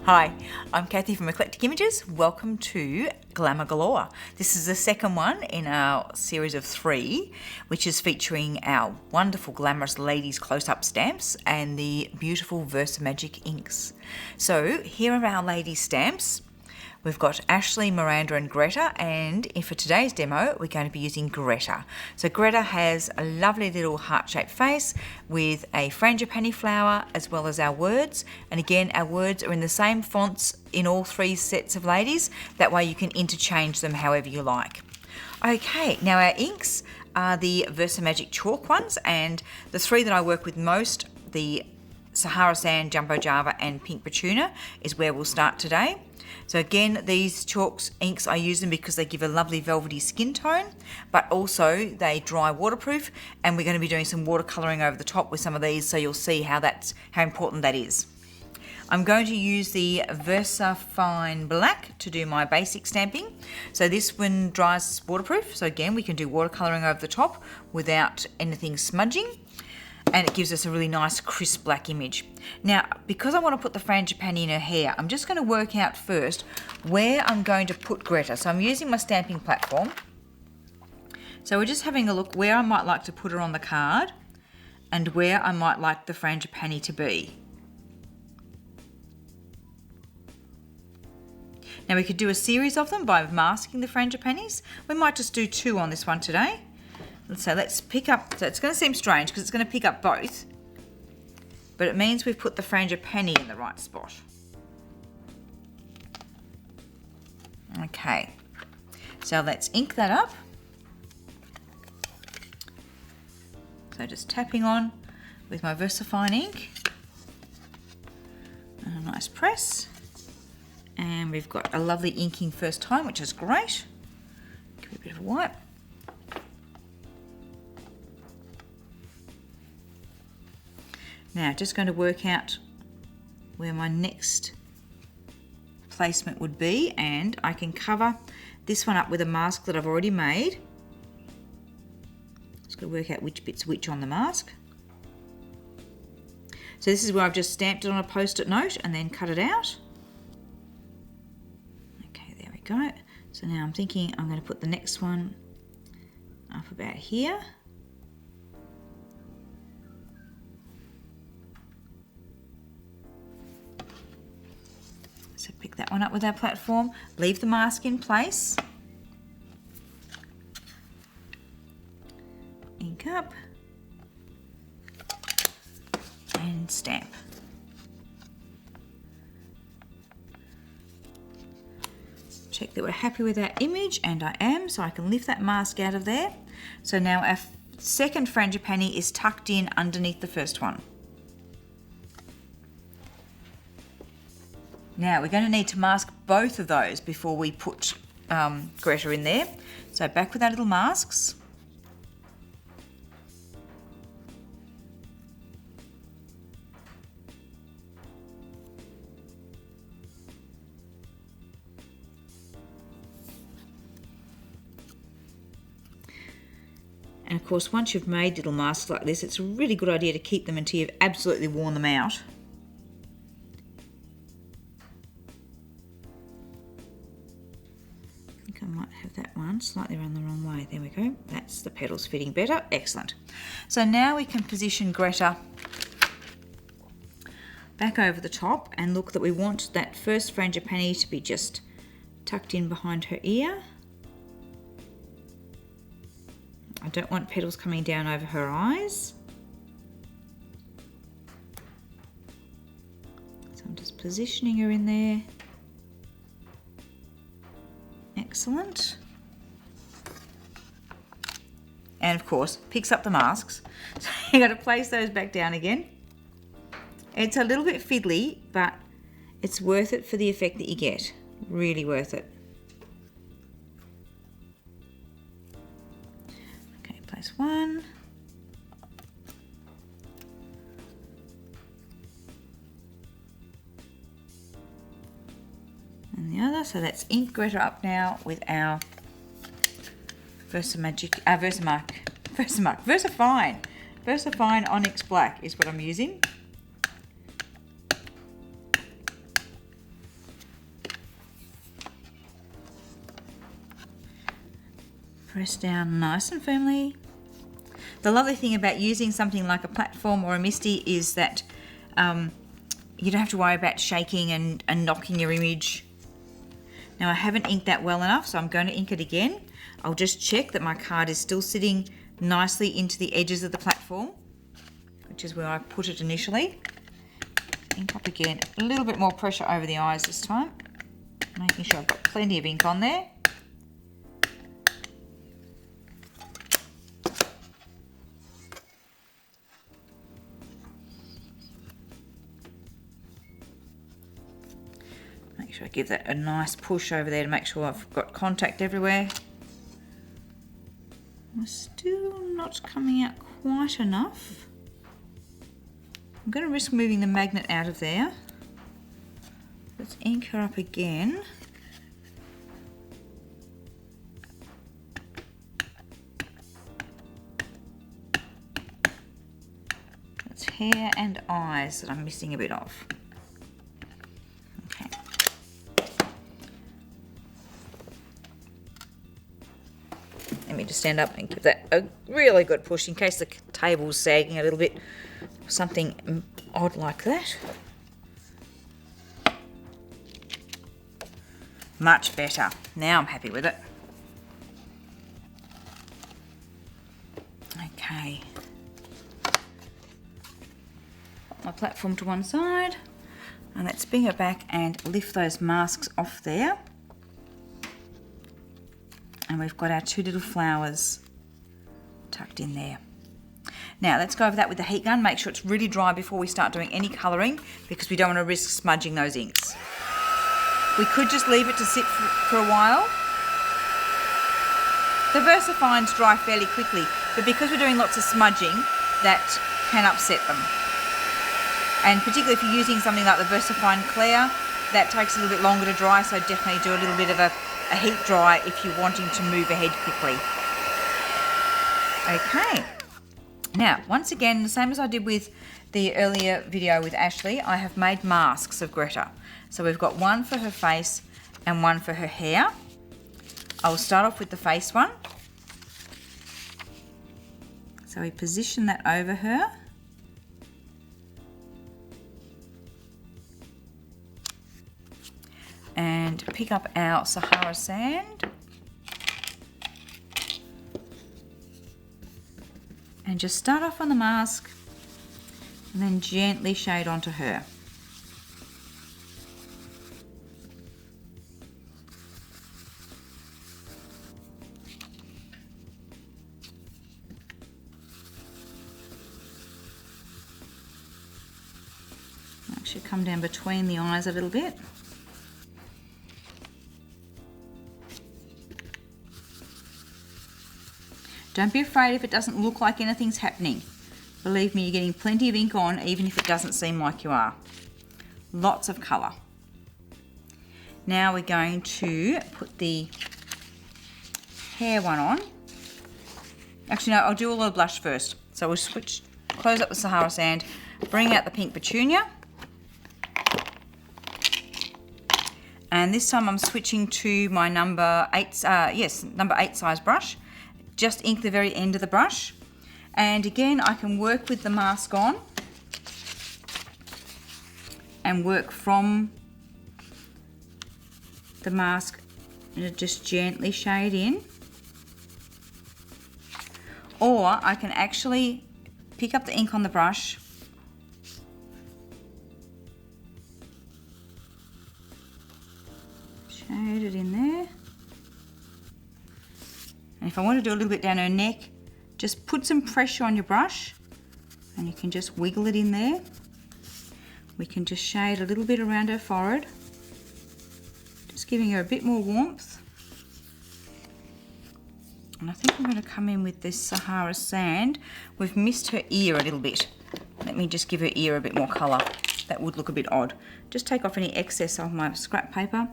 Hi, I'm Kathy from Eclectic Images. Welcome to Glamour Galore. This is the second one in our series of 3, which is featuring our wonderful glamorous ladies close-up stamps and the beautiful Versamagic inks. So here are our ladies stamps. We've got Ashley, Miranda and Greta, and for today's demo we're going to be using Greta. So Greta has a lovely little heart-shaped face with a frangipani flower as well as our words, and again our words are in the same fonts in all 3 sets of ladies, that way you can interchange them however you like. Okay, now our inks are the Versamagic chalk ones, and the 3 that I work with most, the Sahara Sand, Jumbo Java and Pink Petunia, is where we'll start today. So again, these chalks inks, I use them because they give a lovely velvety skin tone, but also they dry waterproof, and we're going to be doing some watercolouring over the top with some of these, so you'll see how important that is. I'm going to use the Versafine Black to do my basic stamping. So this one dries waterproof, so again we can do watercolouring over the top without anything smudging. And it gives us a really nice crisp black image. Now, because I want to put the frangipani in her hair, I'm just going to work out first where I'm going to put Greta. So I'm using my stamping platform. So we're just having a look where I might like to put her on the card and where I might like the frangipani to be. Now we could do a series of them by masking the frangipanis. We might just do 2 on this one today. So let's pick up, so it's going to seem strange because it's going to pick up both, but it means we've put the frangipani in the right spot. Okay, so let's ink that up. So just tapping on with my Versafine ink and a nice press. And we've got a lovely inking first time, which is great. Give it a bit of a wipe. Now, just going to work out where my next placement would be, and I can cover this one up with a mask that I've already made. Just going to work out which bit's which on the mask. So this is where I've just stamped it on a post-it note and then cut it out. Okay, there we go. So now I'm thinking I'm going to put the next one up about here. So pick that one up with our platform, leave the mask in place, ink up, and stamp. Check that we're happy with our image, and I am, so I can lift that mask out of there. So now our second frangipani is tucked in underneath the first one. Now we're going to need to mask both of those before we put Greta in there. So back with our little masks. And of course, once you've made little masks like this, it's a really good idea to keep them until you've absolutely worn them out. I might have that one slightly run the wrong way. There we go. That's the petals fitting better. Excellent. So now we can position Greta back over the top, and look that we want that first frangipani to be just tucked in behind her ear. I don't want petals coming down over her eyes. So I'm just positioning her in there. Excellent. And of course, picks up the masks. So you got to place those back down again. It's a little bit fiddly, but it's worth it for the effect that you get. Really worth it. Okay, place one. And the other, so let's ink Greta up now with our Versafine Onyx Black is what I'm using. Press down nice and firmly. The lovely thing about using something like a platform or a misty is that you don't have to worry about shaking and knocking your image. Now I haven't inked that well enough, so I'm going to ink it again. I'll just check that my card is still sitting nicely into the edges of the platform, which is where I put it initially. Ink up again, a little bit more pressure over the eyes this time, making sure I've got plenty of ink on there. Make sure I give that a nice push over there to make sure I've got contact everywhere. We're still not coming out quite enough. I'm going to risk moving the magnet out of there. Let's ink her up again. It's hair and eyes that I'm missing a bit of. Okay. Let me just stand up and give that a really good push in case the table's sagging a little bit. Something odd like that. Much better. Now I'm happy with it. Okay. Put my platform to one side. And let's bring it back and lift those masks off there. And we've got our two little flowers tucked in there. Now let's go over that with the heat gun. Make sure it's really dry before we start doing any colouring because we don't want to risk smudging those inks. We could just leave it to sit for a while. The Versafines dry fairly quickly, but because we're doing lots of smudging, that can upset them. And particularly if you're using something like the Versafine Clear, that takes a little bit longer to dry, so definitely do a little bit of a heat dry if you're wanting to move ahead quickly. Okay. Now, once again, the same as I did with the earlier video with Ashley, I have made masks of Greta. So we've got one for her face and one for her hair. I will start off with the face one. So we position that over her. And pick up our Sahara sand. And just start off on the mask and then gently shade onto her. Actually come down between the eyes a little bit. Don't be afraid if it doesn't look like anything's happening. Believe me, you're getting plenty of ink on even if it doesn't seem like you are. Lots of colour. Now we're going to put the hair one on. Actually no, I'll do a little blush first. So we'll close up the Sahara sand, bring out the pink Petunia. And this time I'm switching to my number 8 size brush. Just ink the very end of the brush. And again, I can work with the mask on and work from the mask and just gently shade in. Or I can actually pick up the ink on the brush shade it in there. And if I want to do a little bit down her neck, just put some pressure on your brush and you can just wiggle it in there. We can just shade a little bit around her forehead, just giving her a bit more warmth. And I think I'm going to come in with this Sahara sand. We've missed her ear a little bit. Let me just give her ear a bit more colour. That would look a bit odd. Just take off any excess of my scrap paper.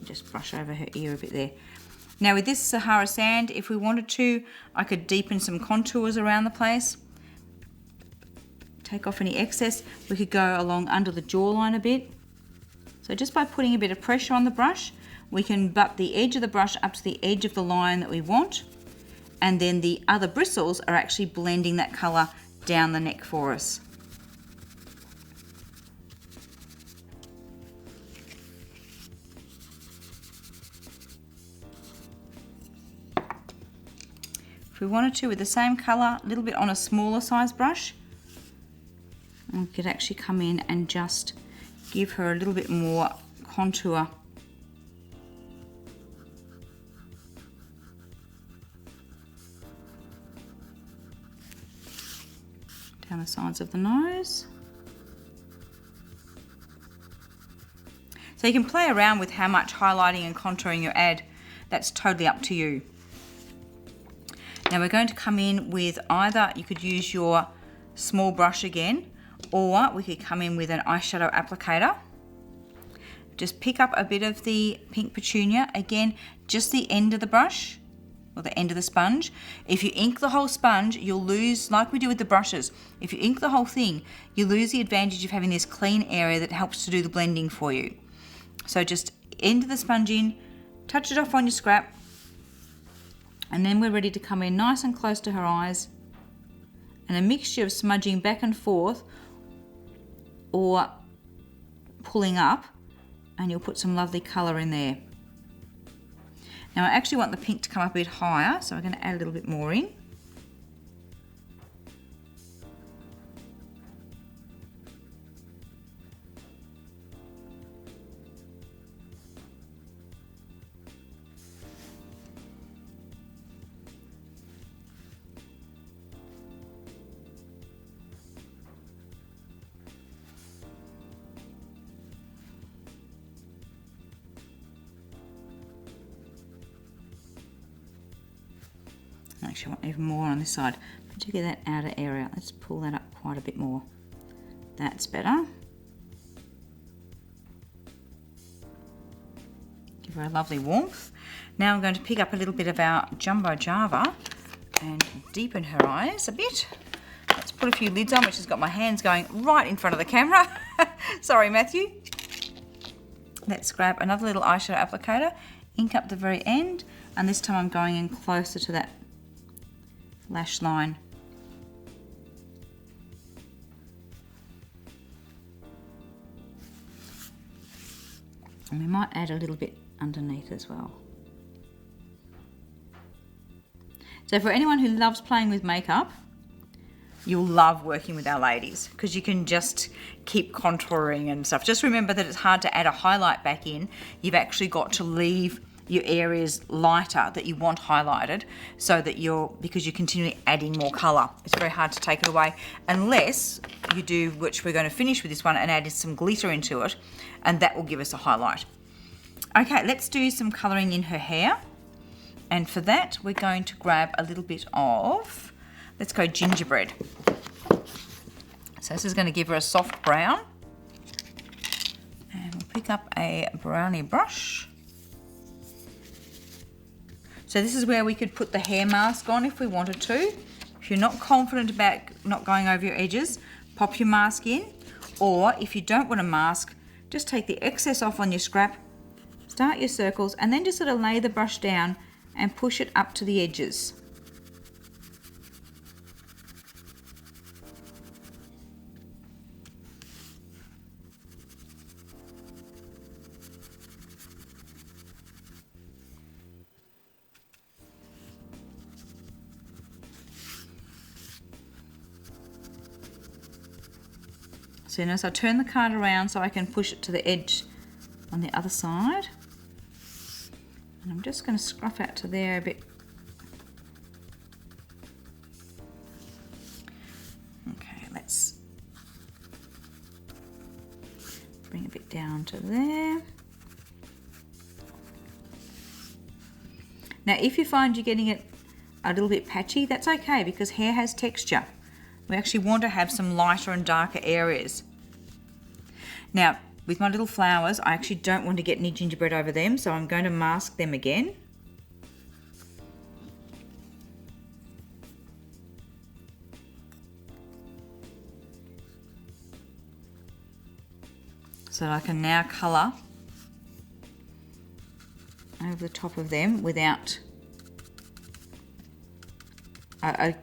Just brush over her ear a bit there. Now with this Sahara sand, if we wanted to, I could deepen some contours around the place. Take off any excess. We could go along under the jawline a bit. So just by putting a bit of pressure on the brush, we can butt the edge of the brush up to the edge of the line that we want, and then the other bristles are actually blending that colour down the neck for us. If we wanted to, with the same colour, a little bit on a smaller size brush, we could actually come in and just give her a little bit more contour. Down the sides of the nose. So you can play around with how much highlighting and contouring you add. That's totally up to you. Now we're going to come in with either, you could use your small brush again, or we could come in with an eyeshadow applicator. Just pick up a bit of the pink Petunia, again, just the end of the brush, or the end of the sponge. If you ink the whole sponge, you'll lose, like we do with the brushes, if you ink the whole thing, you lose the advantage of having this clean area that helps to do the blending for you. So just end the sponge in, touch it off on your scrap, and then we're ready to come in nice and close to her eyes, and a mixture of smudging back and forth or pulling up, and you'll put some lovely colour in there. Now I actually want the pink to come up a bit higher, so we're going to add a little bit more in. Actually, I want even more on this side, particularly that outer area. Let's pull that up quite a bit more. That's better. Give her a lovely warmth. Now I'm going to pick up a little bit of our Jumbo Java and deepen her eyes a bit. Let's put a few lids on, which has got my hands going right in front of the camera. Sorry, Matthew. Let's grab another little eyeshadow applicator, ink up the very end, and this time I'm going in closer to that lash line. And we might add a little bit underneath as well. So for anyone who loves playing with makeup, you'll love working with our ladies, because you can just keep contouring and stuff. Just remember that it's hard to add a highlight back in. You've actually got to leave your areas lighter that you want highlighted, so that because you're continually adding more colour. It's very hard to take it away unless you do, which we're going to finish with this one, and add some glitter into it, and that will give us a highlight. Okay, let's do some colouring in her hair, and for that we're going to grab a little bit of, let's go Gingerbread. So this is going to give her a soft brown, and we'll pick up a brownie brush. So this is where we could put the hair mask on if we wanted to. If you're not confident about not going over your edges, pop your mask in. Or if you don't want a mask, just take the excess off on your scrap, start your circles, and then just sort of lay the brush down and push it up to the edges. So notice I turn the card around so I can push it to the edge on the other side. And I'm just going to scruff out to there a bit. Okay, let's bring a bit down to there. Now if you find you're getting it a little bit patchy, that's okay, because hair has texture. We actually want to have some lighter and darker areas. Now, with my little flowers, I actually don't want to get any gingerbread over them, so I'm going to mask them again. So I can now colour over the top of them without a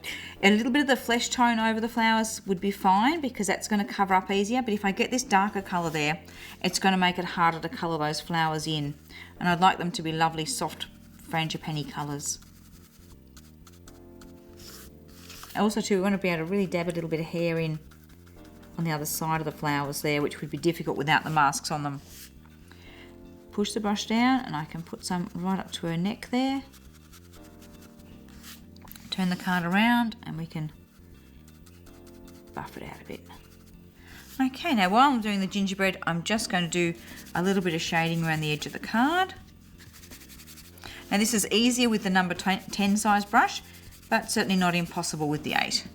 little bit of the flesh tone over the flowers would be fine because that's going to cover up easier. But if I get this darker colour there, it's going to make it harder to colour those flowers in. And I'd like them to be lovely, soft frangipani colours. Also too, we want to be able to really dab a little bit of hair in on the other side of the flowers there, which would be difficult without the masks on them. Push the brush down and I can put some right up to her neck there. Turn the card around and we can buff it out a bit. Okay, now while I'm doing the gingerbread, I'm just going to do a little bit of shading around the edge of the card. Now this is easier with the number 10 size brush, but certainly not impossible with the 8.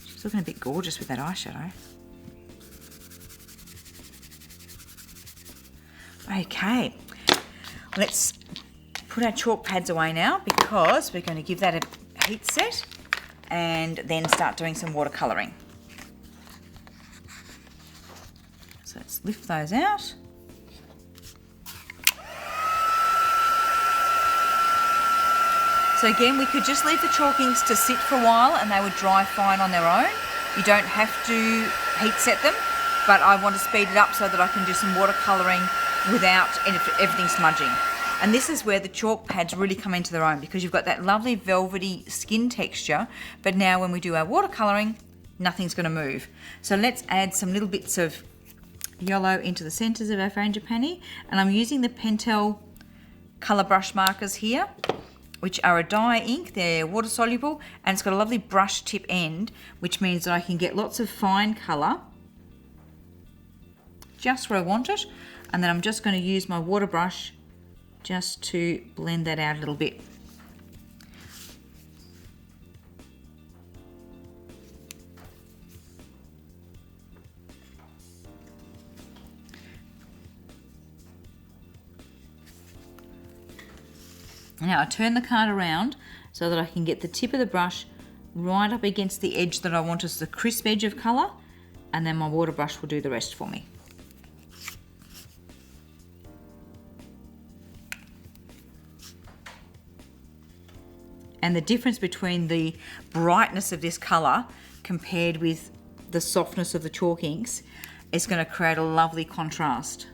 She's looking a bit gorgeous with that eyeshadow. Okay, let's put our chalk pads away now because we're going to give that a heat set and then start doing some watercolouring. So let's lift those out. So again, we could just leave the chalk inks to sit for a while and they would dry fine on their own. You don't have to heat set them, but I want to speed it up so that I can do some watercolouring without everything smudging. And this is where the chalk pads really come into their own because you've got that lovely velvety skin texture, but now when we do our watercolouring, nothing's going to move. So let's add some little bits of yellow into the centres of our frangipani, and I'm using the Pentel colour brush markers here, which are a dye ink. They're water soluble and it's got a lovely brush tip end, which means that I can get lots of fine colour just where I want it. And then I'm just going to use my water brush just to blend that out a little bit. Now I turn the card around so that I can get the tip of the brush right up against the edge that I want as the crisp edge of colour, and then my water brush will do the rest for me. And the difference between the brightness of this colour compared with the softness of the chalk inks is going to create a lovely contrast.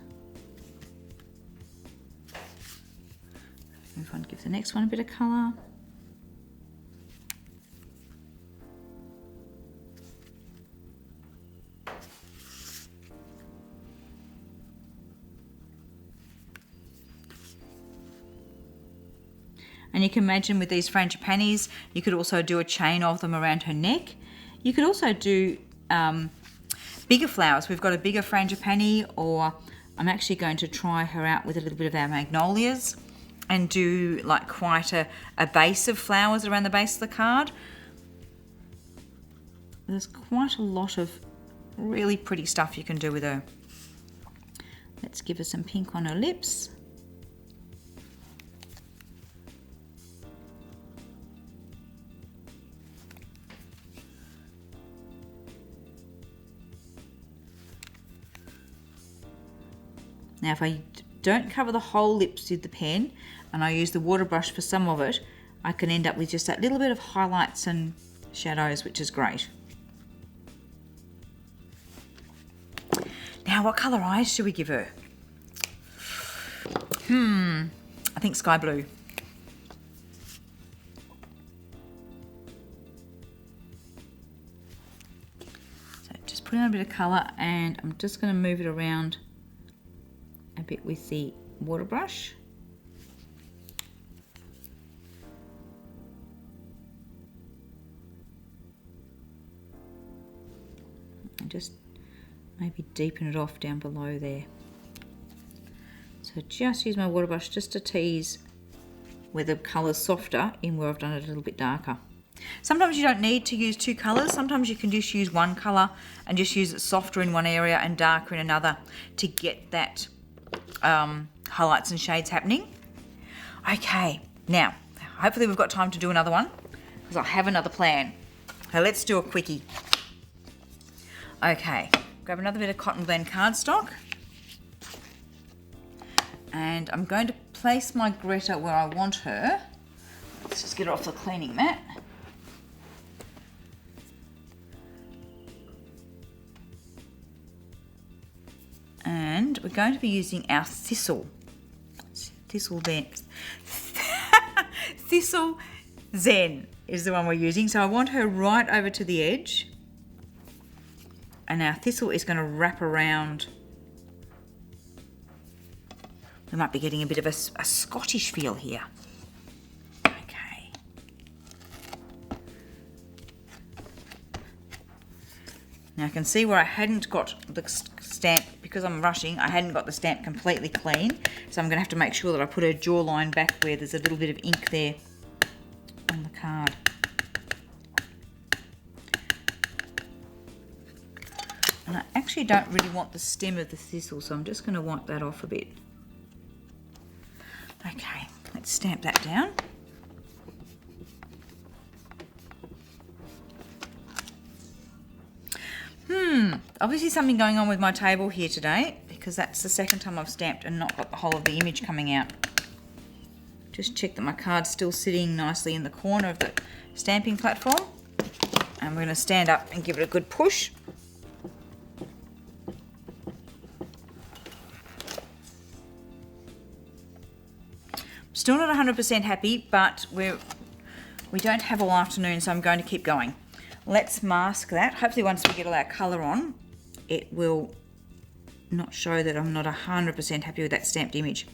Move on, give the next one a bit of colour. And you can imagine with these frangipanis, you could also do a chain of them around her neck. You could also do bigger flowers. We've got a bigger frangipani, or I'm actually going to try her out with a little bit of our magnolias and do like quite a base of flowers around the base of the card. There's quite a lot of really pretty stuff you can do with her. Let's give her some pink on her lips. Now if I don't cover the whole lips with the pen and I use the water brush for some of it, I can end up with just that little bit of highlights and shadows, which is great. Now what colour eyes should we give her? I think sky blue. So just put on a bit of colour and I'm just going to move it around a bit with the water brush. And just maybe deepen it off down below there. So just use my water brush just to tease where the colour's softer in where I've done it a little bit darker. Sometimes you don't need to use two colours. Sometimes you can just use one colour and just use it softer in one area and darker in another to get that highlights and shades happening. Okay, now hopefully we've got time to do another one. because I have another plan. So let's do a quickie. Okay, grab another bit of cotton blend cardstock. And I'm going to place my Greta where I want her. Let's just get her off the cleaning mat. And we're going to be using our Thistle Zen is the one we're using. So I want her right over to the edge. And our thistle is going to wrap around. We might be getting a bit of a Scottish feel here. Okay. Now I can see where I hadn't got the stamp, because I'm rushing, I hadn't got the stamp completely clean. So I'm going to have to make sure that I put her jawline back where there's a little bit of ink there on the card. And I actually don't really want the stem of the thistle, so I'm just going to wipe that off a bit. Okay, let's stamp that down. Obviously something going on with my table here today, because that's the second time I've stamped and not got the whole of the image coming out. Just check that my card's still sitting nicely in the corner of the stamping platform. And we're going to stand up and give it a good push. Still not 100% happy, but we don't have all afternoon, so I'm going to keep going. Let's mask that. Hopefully once we get all our colour on, it will not show that I'm not 100% happy with that stamped image.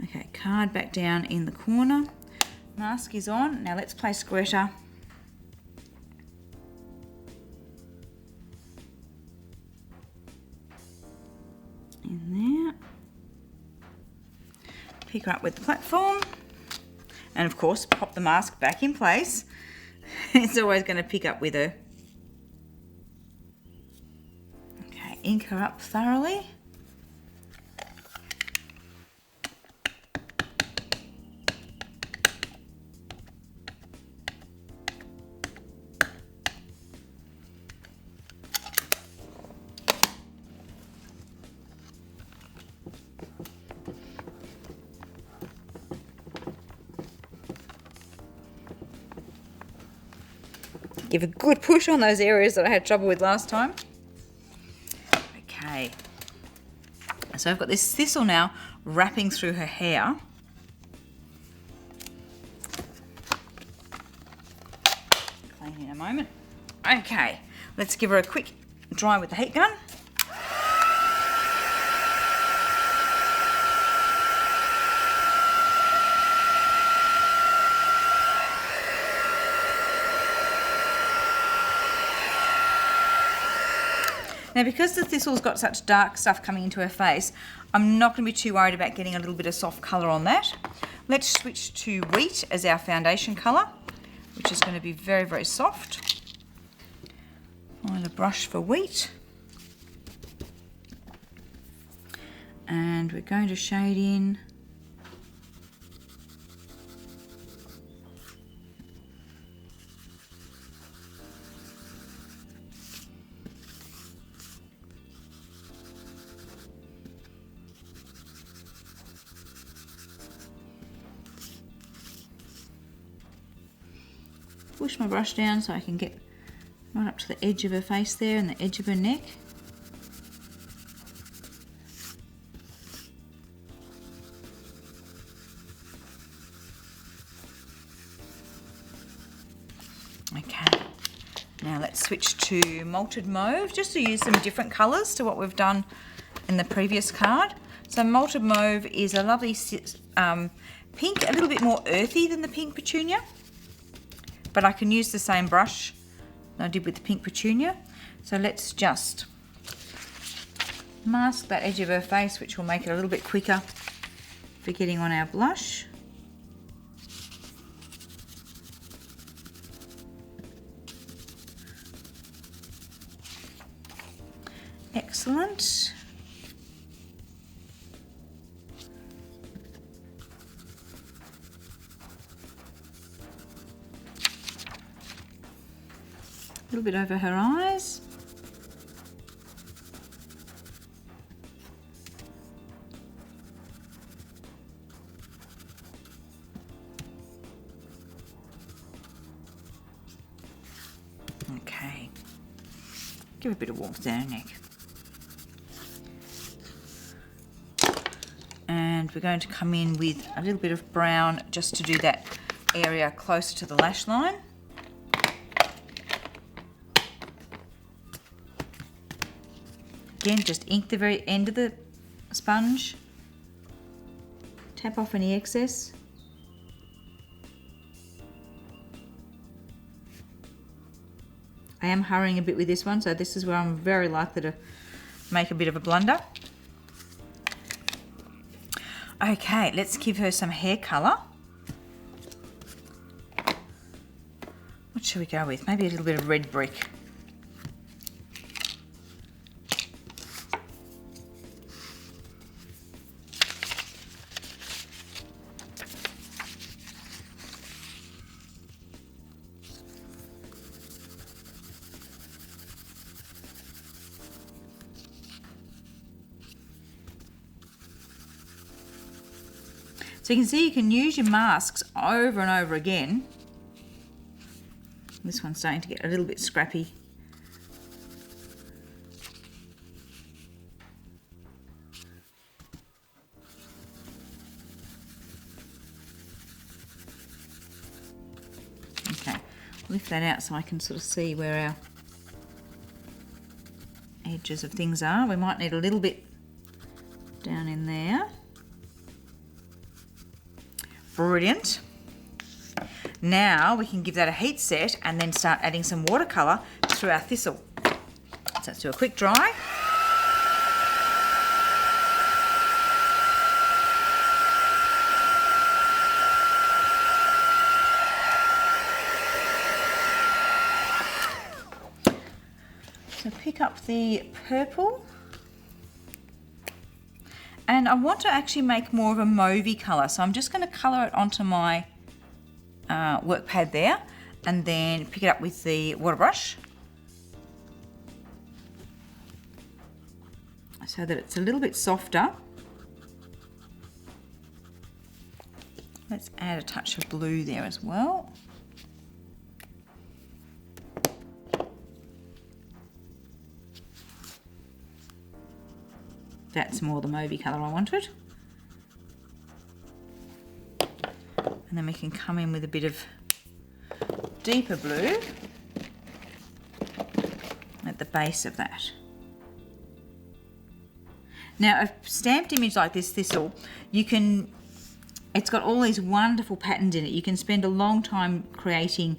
Okay, card back down in the corner. Mask is on. Now let's place Greta. In there. Pick her up with the platform. And of course, pop the mask back in place. It's always going to pick up with her. Okay, ink her up thoroughly. Give a good push on those areas that I had trouble with last time. Okay. So I've got this thistle now wrapping through her hair. Clean in a moment. Okay. Let's give her a quick dry with the heat gun. Now, because the thistle's got such dark stuff coming into her face, I'm not going to be too worried about getting a little bit of soft colour on that. Let's switch to Wheat as our foundation colour, which is going to be very, very soft. Find a brush for Wheat. And we're going to shade in push my brush down so I can get right up to the edge of her face there and the edge of her neck. Okay, now let's switch to Malted Mauve, just to use some different colours to what we've done in the previous card. So Malted Mauve is a lovely pink, a little bit more earthy than the pink Petunia. But I can use the same brush that I did with the pink Petunia. So let's just mask that edge of her face, which will make it a little bit quicker for getting on our blush. Excellent. little bit over her eyes. Okay. Give a bit of warmth down her neck. And we're going to come in with a little bit of brown just to do that area closer to the lash line. Again, just ink the very end of the sponge. Tap off any excess. I am hurrying a bit with this one, so this is where I'm very likely to make a bit of a blunder. Okay, let's give her some hair colour. What should we go with? Maybe a little bit of red brick. So you can see you can use your masks over and over again. This one's starting to get a little bit scrappy. Okay, lift that out so I can sort of see where our edges of things are. We might need a little bit down in there. Brilliant. Now we can give that a heat set and then start adding some watercolour through our thistle. So let's do a quick dry. So pick up the purple. And I want to actually make more of a mauvey colour, so I'm just going to colour it onto my work pad there and then pick it up with the water brush so that it's a little bit softer. Let's add a touch of blue there as well. That's more the mauvey colour I wanted. And then we can come in with a bit of deeper blue at the base of that. Now a stamped image like this thistle, it's got all these wonderful patterns in it. You can spend a long time creating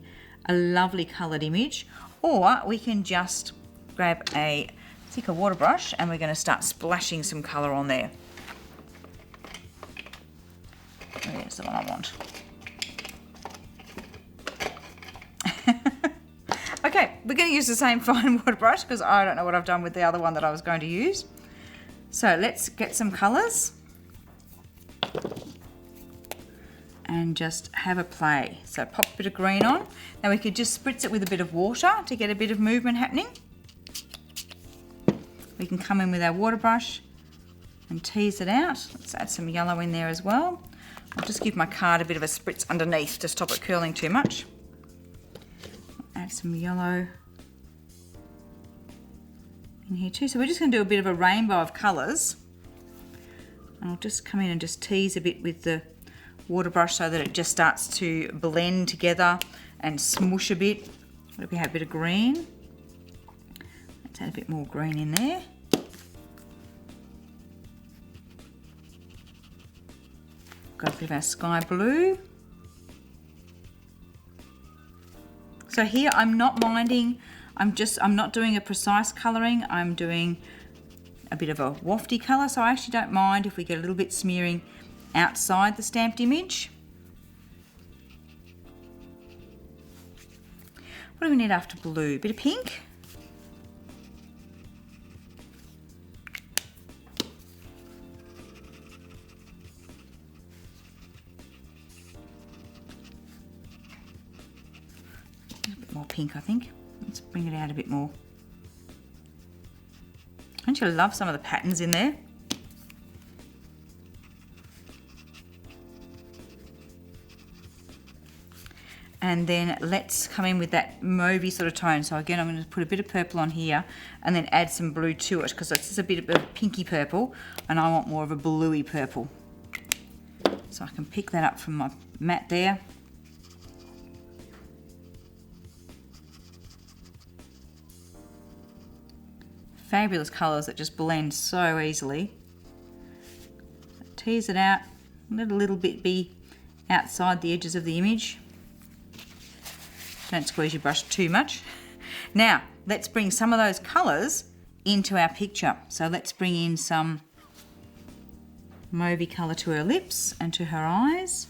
a lovely coloured image, or we can just grab a thicker water brush and we're going to start splashing some colour on there. There's the one I want. Okay, we're going to use the same fine water brush because I don't know what I've done with the other one that I was going to use. So let's get some colours and just have a play. So pop a bit of green on. Now we could just spritz it with a bit of water to get a bit of movement happening. We can come in with our water brush and tease it out. Let's add some yellow in there as well. I'll just give my card a bit of a spritz underneath to stop it curling too much. Add some yellow in here too. So we're just going to do a bit of a rainbow of colours. And I'll just come in and just tease a bit with the water brush so that it just starts to blend together and smoosh a bit. What if we have a bit of green? Let's add a bit more green in there. Got a bit of our sky blue. So here I'm not minding, I'm not doing a precise colouring, I'm doing a bit of a wafty colour, so I actually don't mind if we get a little bit smearing outside the stamped image. What do we need after blue? A bit of pink? A bit more pink, I think. Let's bring it out a bit more. Don't you love some of the patterns in there? And then let's come in with that mauvey sort of tone. So again, I'm going to put a bit of purple on here and then add some blue to it because it's just a bit of a pinky purple and I want more of a bluey purple. So I can pick that up from my mat there. Fabulous colours that just blend so easily. Tease it out, let a little bit be outside the edges of the image. Don't squeeze your brush too much. Now, let's bring some of those colours into our picture. So let's bring in some mauvey colour to her lips and to her eyes.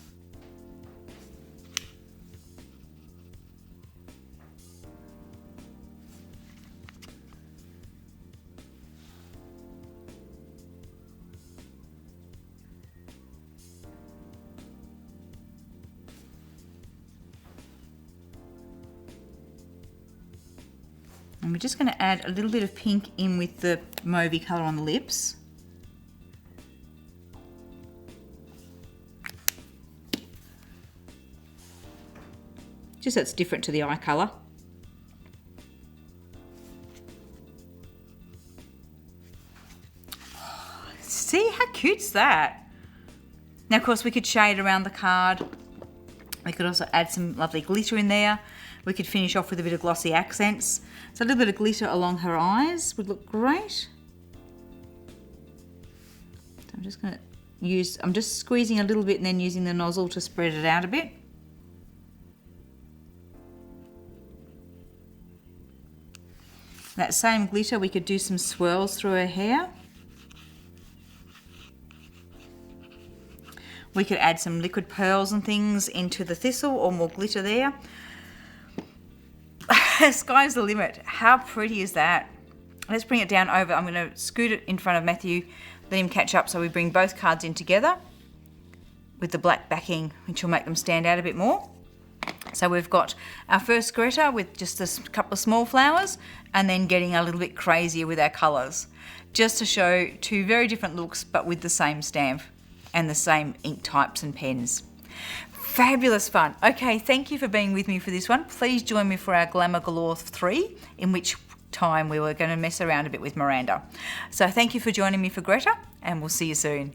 And we're just going to add a little bit of pink in with the mauvey colour on the lips. Just so it's different to the eye colour. See how cute's that? Now, of course, we could shade around the card. We could also add some lovely glitter in there. We could finish off with a bit of glossy accents. So a little bit of glitter along her eyes would look great. So I'm just going to use, I'm just squeezing a little bit and then using the nozzle to spread it out a bit. That same glitter, we could do some swirls through her hair. We could add some liquid pearls and things into the thistle or more glitter there. Sky's the limit. How pretty is that? Let's bring it down over. I'm going to scoot it in front of Matthew, let him catch up so we bring both cards in together with the black backing, which will make them stand out a bit more. So we've got our first Greta with just a couple of small flowers and then getting a little bit crazier with our colours. Just to show two very different looks but with the same stamp and the same ink types and pens. Fabulous fun. Okay, thank you for being with me for this one. Please join me for our Glamour Galore 3, in which time we were going to mess around a bit with Miranda. So thank you for joining me for Greta, and we'll see you soon.